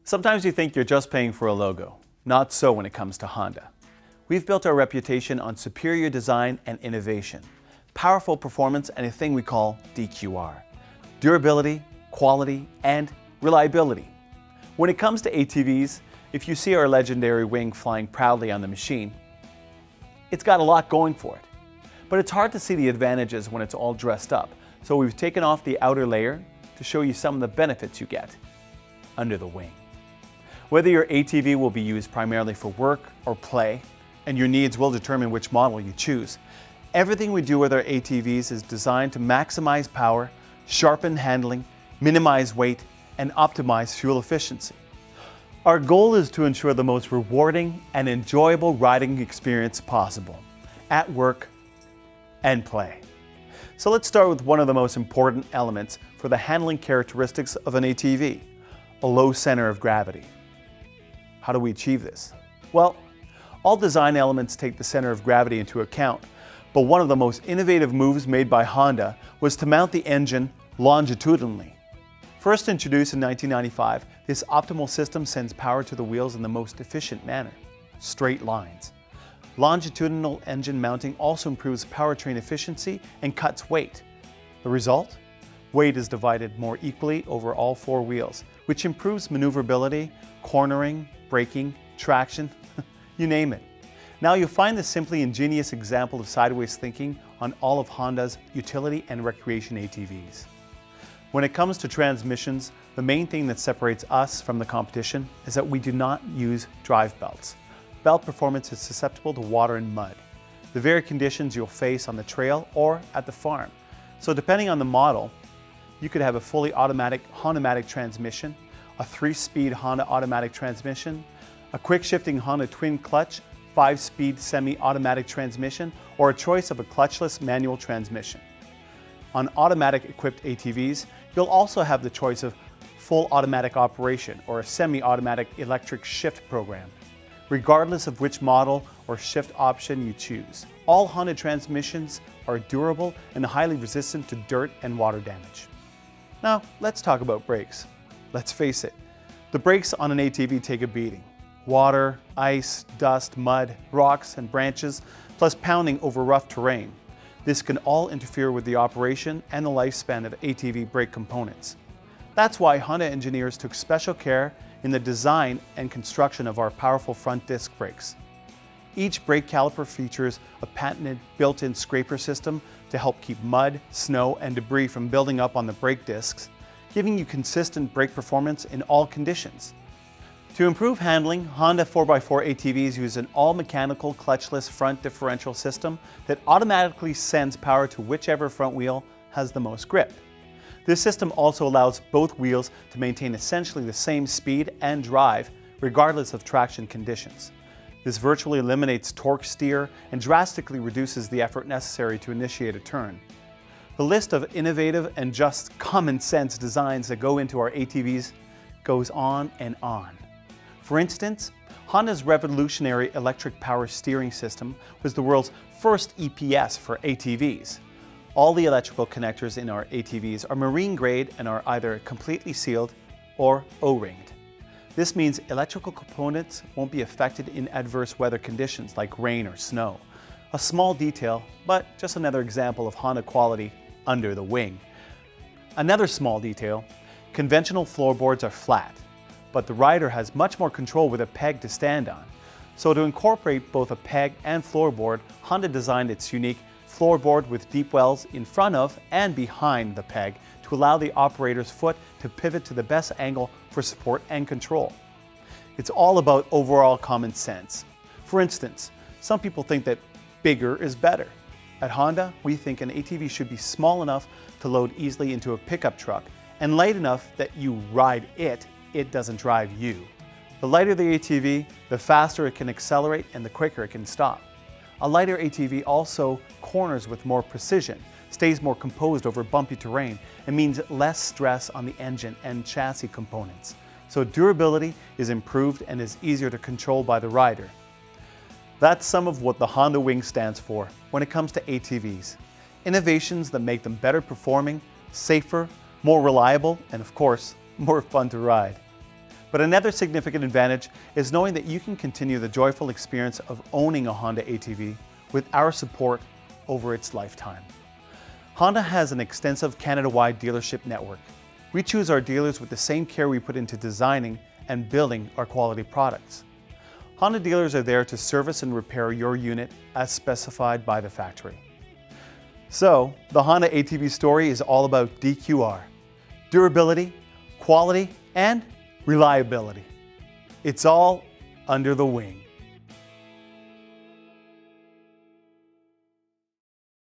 Sometimes you think you're just paying for a logo. Not so when it comes to Honda. We've built our reputation on superior design and innovation, powerful performance, and a thing we call DQR. Durability, quality, and reliability. When it comes to ATVs, if you see our legendary wing flying proudly on the machine, it's got a lot going for it. But it's hard to see the advantages when it's all dressed up, so we've taken off the outer layer to show you some of the benefits you get under the wing. Whether your ATV will be used primarily for work or play, and your needs will determine which model you choose, everything we do with our ATVs is designed to maximize power, sharpen handling, minimize weight, and optimize fuel efficiency. Our goal is to ensure the most rewarding and enjoyable riding experience possible, at work and play. So let's start with one of the most important elements for the handling characteristics of an ATV, a low center of gravity. How do we achieve this? Well, all design elements take the center of gravity into account, but one of the most innovative moves made by Honda was to mount the engine longitudinally. First introduced in 1995, this optimal system sends power to the wheels in the most efficient manner, straight lines. Longitudinal engine mounting also improves powertrain efficiency and cuts weight. The result? Weight is divided more equally over all four wheels, which improves maneuverability, cornering, braking, traction, you name it. Now you'll find this simply ingenious example of sideways thinking on all of Honda's utility and recreation ATVs. When it comes to transmissions, the main thing that separates us from the competition is that we do not use drive belts. Belt performance is susceptible to water and mud, the very conditions you'll face on the trail or at the farm. So depending on the model, you could have a fully automatic Honda-matic transmission, a 3-speed Honda automatic transmission, a quick-shifting Honda twin clutch, 5-speed semi-automatic transmission, or a choice of a clutchless manual transmission. On automatic-equipped ATVs, you'll also have the choice of full automatic operation or a semi-automatic electric shift program, regardless of which model or shift option you choose. All Honda transmissions are durable and highly resistant to dirt and water damage. Now, let's talk about brakes. Let's face it, the brakes on an ATV take a beating. Water, ice, dust, mud, rocks, and branches, plus pounding over rough terrain. This can all interfere with the operation and the lifespan of ATV brake components. That's why Honda engineers took special care in the design and construction of our powerful front disc brakes. Each brake caliper features a patented built-in scraper system to help keep mud, snow, and debris from building up on the brake discs, giving you consistent brake performance in all conditions. To improve handling, Honda 4x4 ATVs use an all-mechanical clutchless front differential system that automatically sends power to whichever front wheel has the most grip. This system also allows both wheels to maintain essentially the same speed and drive, regardless of traction conditions. This virtually eliminates torque steer and drastically reduces the effort necessary to initiate a turn. The list of innovative and just common sense designs that go into our ATVs goes on and on. For instance, Honda's revolutionary electric power steering system was the world's first EPS for ATVs. All the electrical connectors in our ATVs are marine grade and are either completely sealed or O-ringed. This means electrical components won't be affected in adverse weather conditions like rain or snow. A small detail, but just another example of Honda quality under the wing. Another small detail, conventional floorboards are flat, but the rider has much more control with a peg to stand on. So to incorporate both a peg and floorboard, Honda designed its unique floorboard with deep wells in front of and behind the peg to allow the operator's foot to pivot to the best angle for support and control. It's all about overall common sense. For instance, some people think that bigger is better. At Honda, we think an ATV should be small enough to load easily into a pickup truck and light enough that you ride it doesn't drive you. The lighter the ATV, the faster it can accelerate and the quicker it can stop. A lighter ATV also corners with more precision, stays more composed over bumpy terrain, and means less stress on the engine and chassis components. So durability is improved and is easier to control by the rider. That's some of what the Honda Wing stands for when it comes to ATVs. Innovations that make them better performing, safer, more reliable, and of course, more fun to ride. But another significant advantage is knowing that you can continue the joyful experience of owning a Honda ATV with our support over its lifetime. Honda has an extensive Canada-wide dealership network. We choose our dealers with the same care we put into designing and building our quality products. Honda dealers are there to service and repair your unit as specified by the factory. So, the Honda ATV story is all about DQR, durability, quality, and reliability. It's all under the wing.